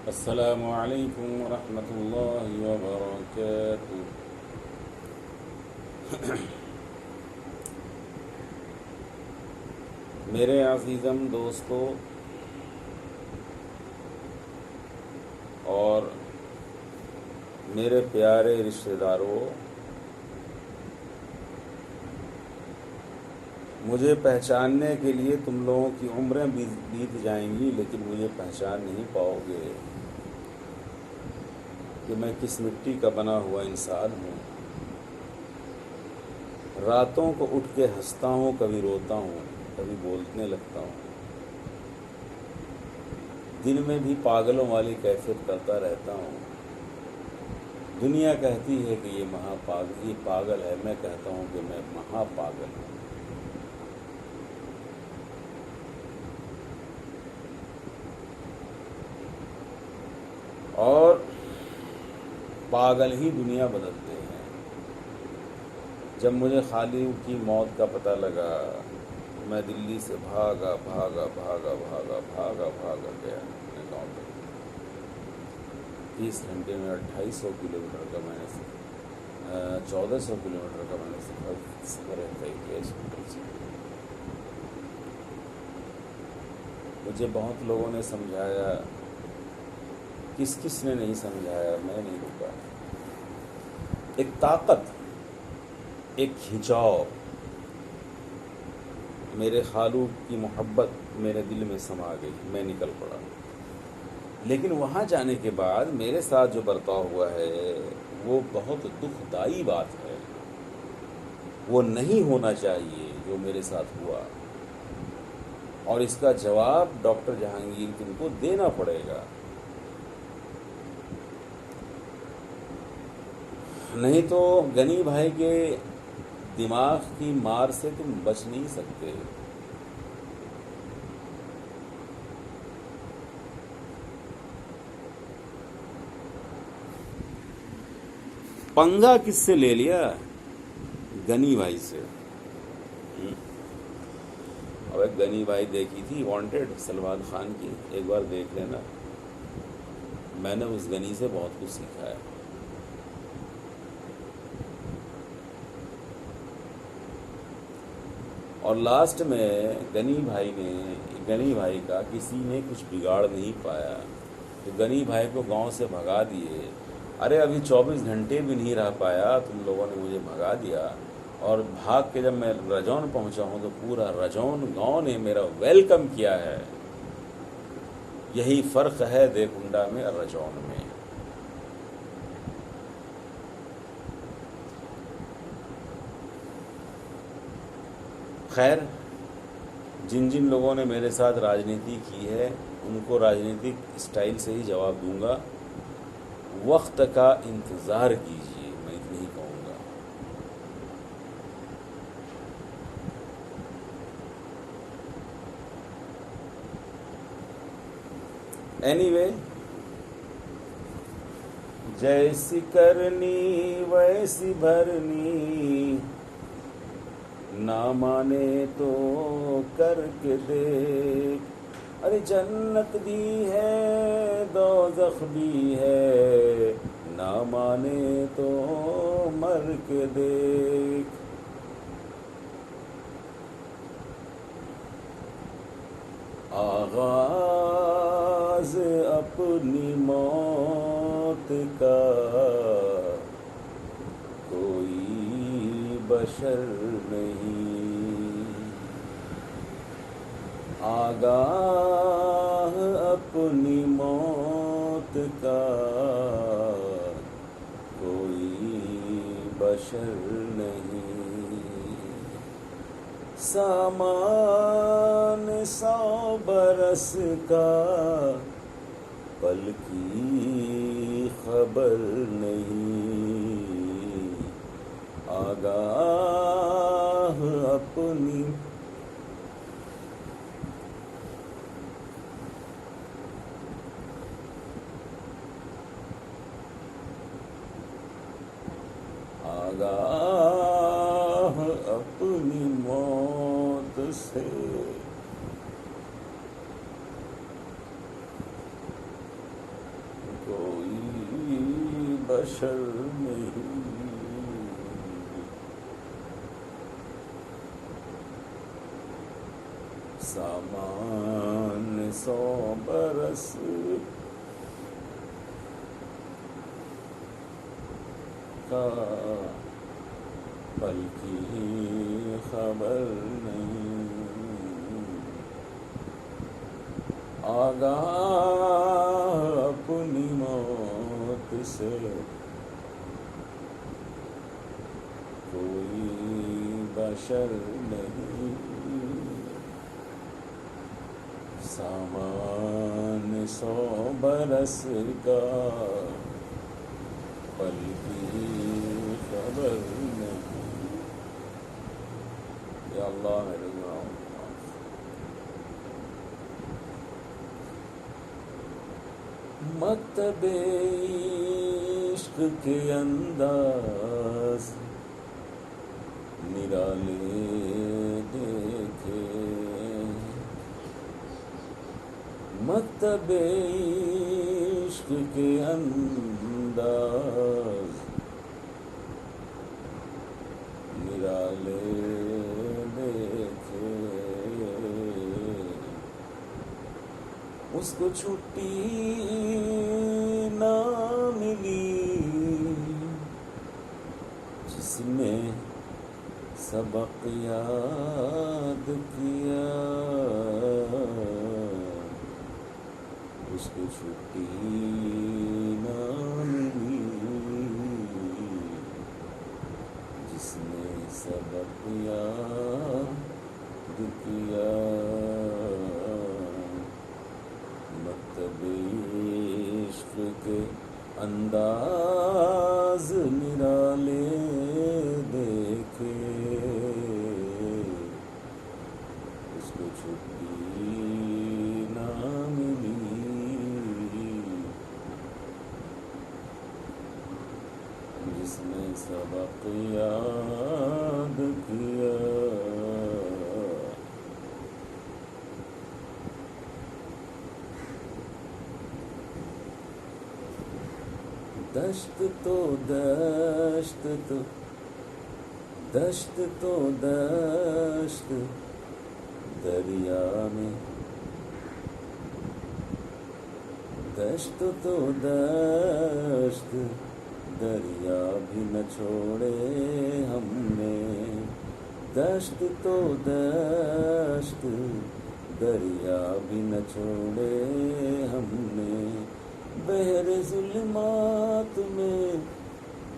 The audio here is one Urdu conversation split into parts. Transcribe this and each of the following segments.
السلام علیکم ورحمۃ اللہ وبرکاتہ۔ میرے عزیزم دوستو اور میرے پیارے رشتہ داروں، مجھے پہچاننے کے لیے تم لوگوں کی عمریں بیت جائیں گی، لیکن مجھے پہچان نہیں پاؤ گے کہ میں کس مٹی کا بنا ہوا انسان ہوں۔ راتوں کو اٹھ کے ہنستا ہوں، کبھی روتا ہوں، کبھی بولنے لگتا ہوں، دن میں بھی پاگلوں والی کیفیت کرتا رہتا ہوں۔ دنیا کہتی ہے کہ یہ پاگل ہے، میں کہتا ہوں کہ میں مہا پاگل ہوں۔ اور پاگل ہی دنیا بدلتے ہیں۔ جب مجھے خالق کی موت کا پتہ لگا، میں دلی سے بھاگا گیا اپنے گاؤں تک۔ 30 گھنٹے میں 2800 کلومیٹر کا میں نے 1400 کلومیٹر کا میں نے سفر طے کیا اس ہوٹل سے۔ مجھے بہت لوگوں نے سمجھایا، کس نے نہیں سمجھایا، میں نہیں رکا۔ ایک طاقت، ایک کھنچاؤ، میرے خالق کی محبت میرے دل میں سما گئی، میں نکل پڑا۔ لیکن وہاں جانے کے بعد میرے ساتھ جو برتاؤ ہوا ہے وہ بہت دکھ دائی بات ہے۔ وہ نہیں ہونا چاہیے جو میرے ساتھ ہوا، اور اس کا جواب ڈاکٹر جہانگیر تم کو دینا پڑے گا، نہیں تو غنی بھائی کے دماغ کی مار سے تم بچ نہیں سکتے۔ پنگا کس سے لے لیا؟ غنی بھائی سے۔ اب ایک غنی بھائی دیکھی تھی وانٹیڈ سلمان خان کی، ایک بار دیکھ لینا۔ میں نے اس غنی سے بہت کچھ سیکھا ہے۔ اور لاسٹ میں غنی بھائی کا کسی نے کچھ بگاڑ نہیں پایا، تو غنی بھائی کو گاؤں سے بھگا دیے۔ ارے ابھی 24 گھنٹے بھی نہیں رہ پایا، تم لوگوں نے مجھے بھگا دیا، اور بھاگ کے جب میں رجون پہنچا ہوں تو پورا رجون گاؤں نے میرا ویلکم کیا ہے۔ یہی فرق ہے دیوکنڈا میں اور رجون میں۔ خیر، جن لوگوں نے میرے ساتھ راجنیتی کی ہے ان کو راجنیتک اسٹائل سے ہی جواب دوں گا۔ وقت کا انتظار کیجیے، میں اتنا ہی کہوں گا۔ اینی وے، جیسی کرنی ویسی بھرنی، نہ مانے تو کر کے دیکھ۔ ارے جنت بھی ہے دوزخ بھی ہے، نہ مانے تو مر کے دیکھ۔ آغاز اپنی موت کا کوئی بشر نہیں، آگاہ اپنی موت کا کوئی بشر نہیں۔ سامان 100 برس کا پل کی خبر نہیں، آگاہ اپنی اپنی موت سے بشر نہیں. سامان 100 برس کا پل کی خبر نہیں. آگاہ اپنی موت سے کوئی بشر نہیں. سامان 100 برس کا پل کی خبر نہیں. یا اللہ ہے مکتب عشق کے انداز نرالے دیکھے. مکتب عشق کے انداز نرالے دیکھے. اس کو چھٹی نہ ملی جس نے سبق یاد کیا. اس کو چھٹی نہ ملی جس نے سبق یاد کیا. مکتب عشق کے انداز نرالے دیکھے. اس کو چھٹی نہ ملی جس نے سبق یاد کیا. دشت تو دشت دریا میں. دشت تو دشت دریا بھی نہ چھوڑے ہم نے. دشت تو دشت دریا بھی نہ چھوڑے ہم نے. بحر ظلمات میں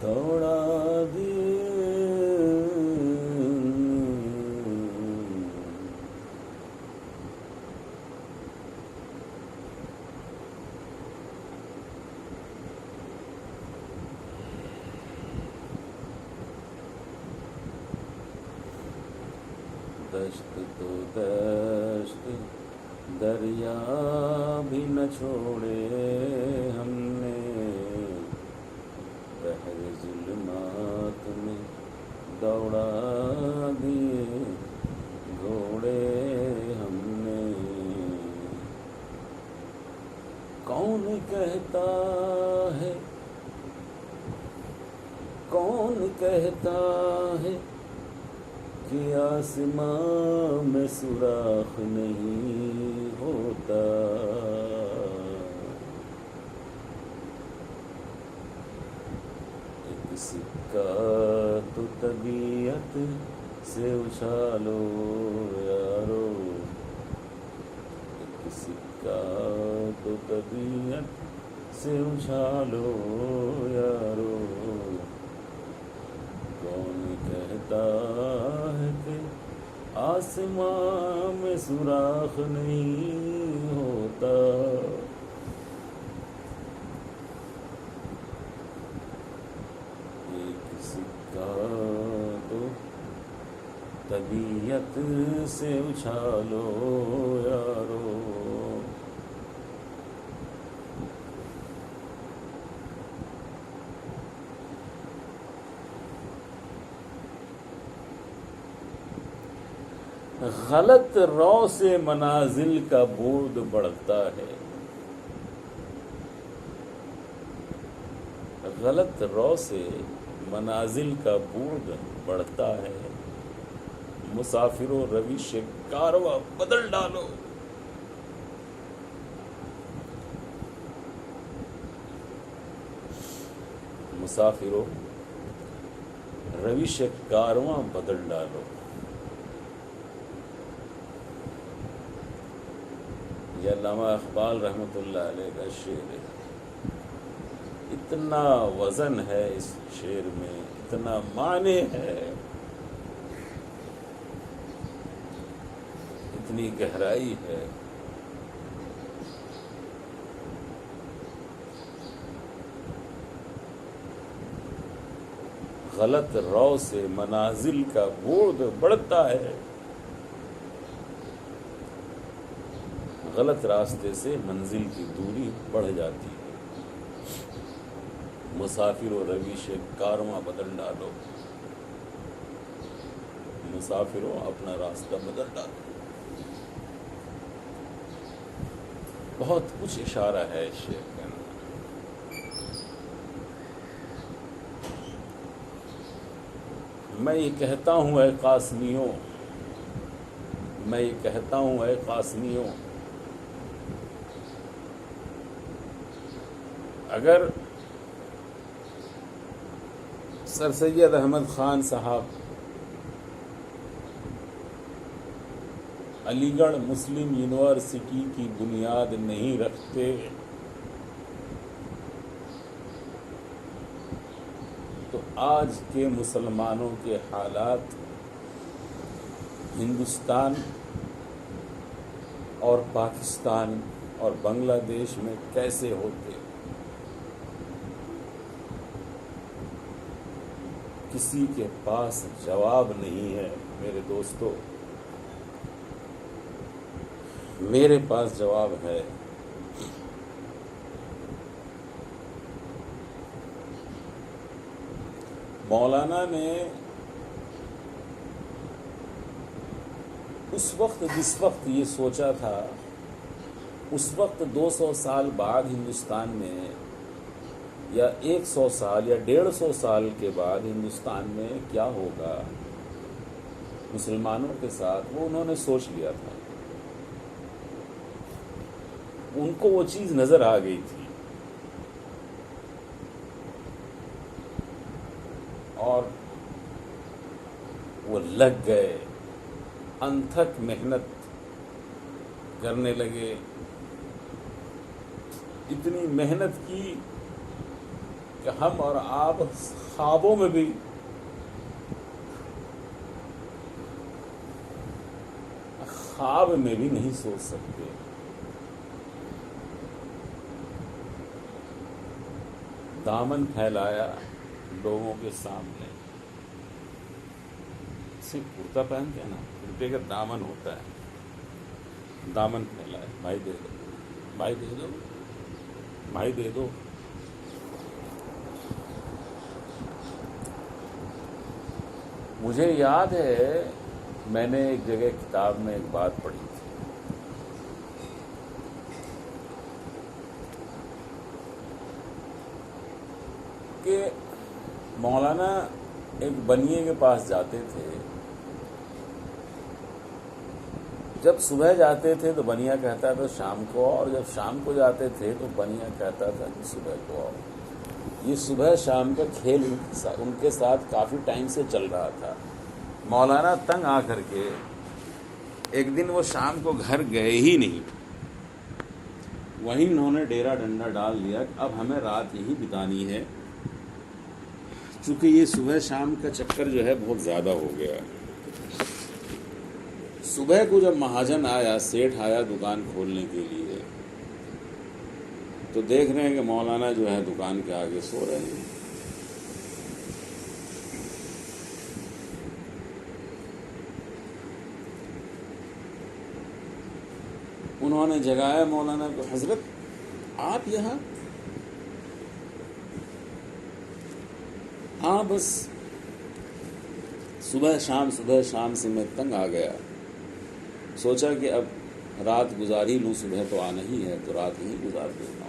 دوڑا دیے. دشت تو دشت دریا بھی نہ چھوڑے ہم نے. بحر ظلمات میں دوڑا دیے گھوڑے ہم نے. کون کہتا ہے کہ آسمان میں سوراخ نہیں ہوتا. ایک سکہ تو طبیعت سے اچھالو یارو. ایک سکہ تو طبیعت سے اچھالو یارو. کون کہتا ہے کہ آسمان میں سوراخ نہیں ہوتا. ایک سکہ تو طبیعت سے اچھالو یارو. غلط رو سے منازل کا بعد بڑھتا ہے. غلط رو سے منازل کا بعد بڑھتا ہے، مسافروں روش کارواں بدل ڈالو۔ مسافروں روش کارواں بدل ڈالو۔ یہ علامہ اقبال رحمۃ اللہ علیہ کا شعر ہے۔ اتنا وزن ہے اس شعر میں، اتنا معنی ہے، اتنی گہرائی ہے۔ غلط رو سے منازل کا بعد بڑھتا ہے، غلط راستے سے منزل کی دوری بڑھ جاتی ہے۔ مسافروں روش کارواں بدل ڈالو، مسافروں اپنا راستہ بدل ڈالو۔ بہت کچھ اشارہ ہے اس شعر کے اندر۔ میں یہ کہتا ہوں اے قاسمیوں، میں یہ کہتا ہوں اے قاسمیوں، اگر سر سید احمد خان صاحب علی گڑھ مسلم یونیورسٹی کی بنیاد نہیں رکھتے تو آج کے مسلمانوں کے حالات ہندوستان اور پاکستان اور بنگلہ دیش میں کیسے ہوتے؟ کسی کے پاس جواب نہیں ہے میرے دوستو، میرے پاس جواب ہے۔ مولانا نے اس وقت جس وقت یہ سوچا تھا، اس وقت 200 سال بعد ہندوستان میں، یا 100 سال یا 150 سال کے بعد ہندوستان میں کیا ہوگا مسلمانوں کے ساتھ، وہ انہوں نے سوچ لیا تھا۔ ان کو وہ چیز نظر آ گئی تھی، اور وہ لگ گئے، انتھک محنت کرنے لگے، اتنی محنت کی کہ ہم اور آپ خوابوں میں بھی نہیں سوچ سکتے۔ دامن پھیلایا لوگوں کے سامنے، صرف کرتا پہنتے ہیں نا، کرتے کا دامن ہوتا ہے، دامن پھیلایا، بھائی دے دو، بھائی دے دو، بھائی دے دو۔ مجھے یاد ہے میں نے ایک جگہ کتاب میں ایک بات پڑھی تھی کہ مولانا ایک بنیے کے پاس جاتے تھے، جب صبح جاتے تھے تو بنیا کہتا تھا شام کو آؤ، اور جب شام کو جاتے تھے تو بنیا کہتا تھا کہ صبح کو آؤ۔ یہ صبح شام کا کھیل ان کے ساتھ کافی ٹائم سے چل رہا تھا۔ مولانا تنگ آ کر کے ایک دن وہ شام کو گھر گئے ہی نہیں، وہیں انہوں نے ڈیرا ڈنڈا ڈال دیا کہ اب ہمیں رات یہی بتانی ہے، چونکہ یہ صبح شام کا چکر جو ہے بہت زیادہ ہو گیا۔ صبح کو جب مہاجن آیا، سیٹھ آیا دکان کھولنے کے لیے، تو دیکھ رہے ہیں کہ مولانا جو ہے دکان کے آگے سو رہے ہیں۔ انہوں نے جگایا مولانا کو، حضرت آپ یہاں؟ ہاں بس صبح شام سے میں تنگ آ گیا، سوچا کہ اب رات گزار ہی لوں، صبح تو آنا ہی ہے تو رات ہی گزار دیتا ہوں۔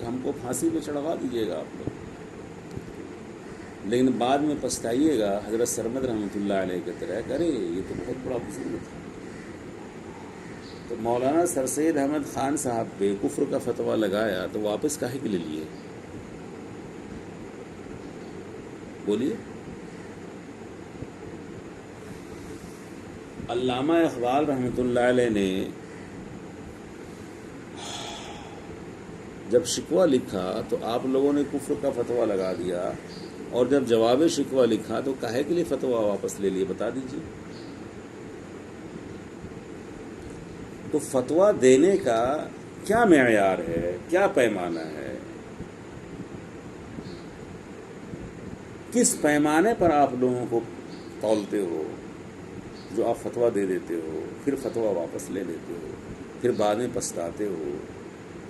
کہ ہم کو پھانسی پہ چڑھوا دیجیے گا آپ لوگ، لیکن بعد میں پچھتائیے گا حضرت سرمد رحمۃ اللہ علیہ کی طرح کہ ارے یہ تو بہت بڑا بزرگ تھا۔ تو مولانا سر سید احمد خان صاحب پہ کفر کا فتویٰ لگایا تو واپس کاہے کے لیے لیے؟ بولیے۔ علامہ اقبال رحمۃ اللہ علیہ نے جب شکوہ لکھا تو آپ لوگوں نے کفر کا فتویٰ لگا دیا، اور جب جواب شکوہ لکھا تو کاہے کے لیے فتویٰ واپس لے لیے؟ بتا دیجیے۔ تو فتویٰ دینے کا کیا معیار ہے، کیا پیمانہ ہے؟ کس پیمانے پر آپ لوگوں کو تولتے ہو جو آپ فتویٰ دے دیتے ہو، پھر فتویٰ واپس لے لیتے ہو، پھر بعد میں پچھتاتے ہو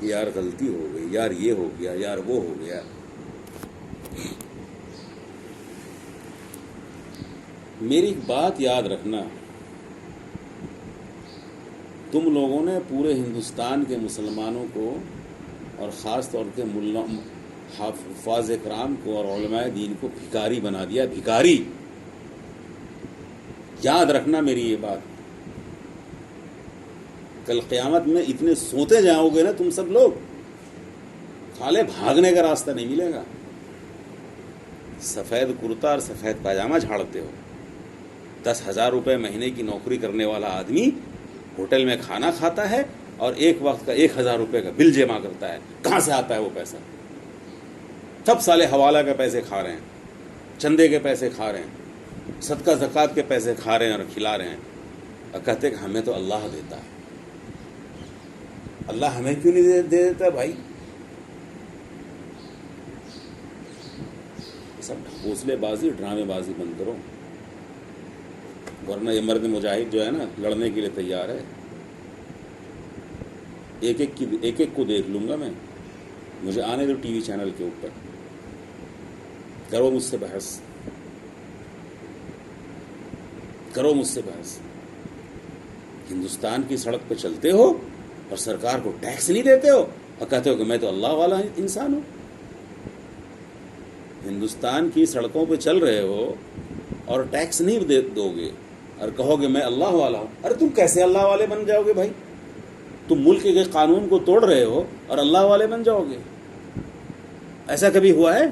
کہ یار غلطی ہو گئی، یار یہ ہو گیا، یار وہ ہو گیا۔ میری ایک بات یاد رکھنا، تم لوگوں نے پورے ہندوستان کے مسلمانوں کو اور خاص طور کے حفاظ کرام کو اور علماء دین کو بھکاری بنا دیا، بھکاری۔ یاد رکھنا میری یہ بات، کل قیامت میں اتنے سوتے جاؤ گے نا تم سب لوگ، کھالے بھاگنے کا راستہ نہیں ملے گا۔ سفید کرتا اور سفید پاجامہ جھاڑتے ہو، 10,000 روپے مہینے کی نوکری کرنے والا آدمی ہوٹل میں کھانا کھاتا ہے اور ایک وقت کا 1,000 روپے کا بل جمع کرتا ہے۔ کہاں سے آتا ہے وہ پیسہ؟ سب سالے حوالہ کے پیسے کھا رہے ہیں، چندے کے پیسے کھا رہے ہیں، صدقہ زکوٰۃ کے پیسے کھا رہے ہیں اور کھلا رہے ہیں، اور کہتے ہیں کہ ہمیں تو اللہ دیتا ہے۔ اللہ ہمیں کیوں نہیں دے دیتا بھائی؟ سب حوصلے بازی، ڈرامے بازی بند کرو، ورنہ یہ مرد مجاہد جو ہے نا لڑنے کے لیے تیار ہے۔ ایک ایک کو دیکھ لوں گا میں، مجھے آنے دو ٹی وی چینل کے اوپر، کرو مجھ سے بحث، کرو مجھ سے بحث۔ ہندوستان کی سڑک پہ چلتے ہو اور سرکار کو ٹیکس نہیں دیتے ہو اور کہتے ہو کہ میں تو اللہ والا انسان ہوں۔ ہندوستان کی سڑکوں پہ چل رہے ہو اور ٹیکس نہیں دو گے اور کہو گے میں اللہ والا ہوں۔ ارے تم کیسے اللہ والے بن جاؤ گے بھائی؟ تم ملک کے قانون کو توڑ رہے ہو اور اللہ والے بن جاؤ گے؟ ایسا کبھی ہوا ہے؟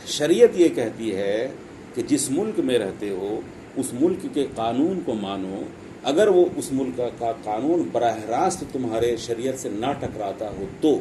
شریعت یہ کہتی ہے کہ جس ملک میں رہتے ہو اس ملک کے قانون کو مانو، اگر وہ اس ملک کا قانون براہ راست تمہارے شریعت سے نہ ٹکراتا ہو تو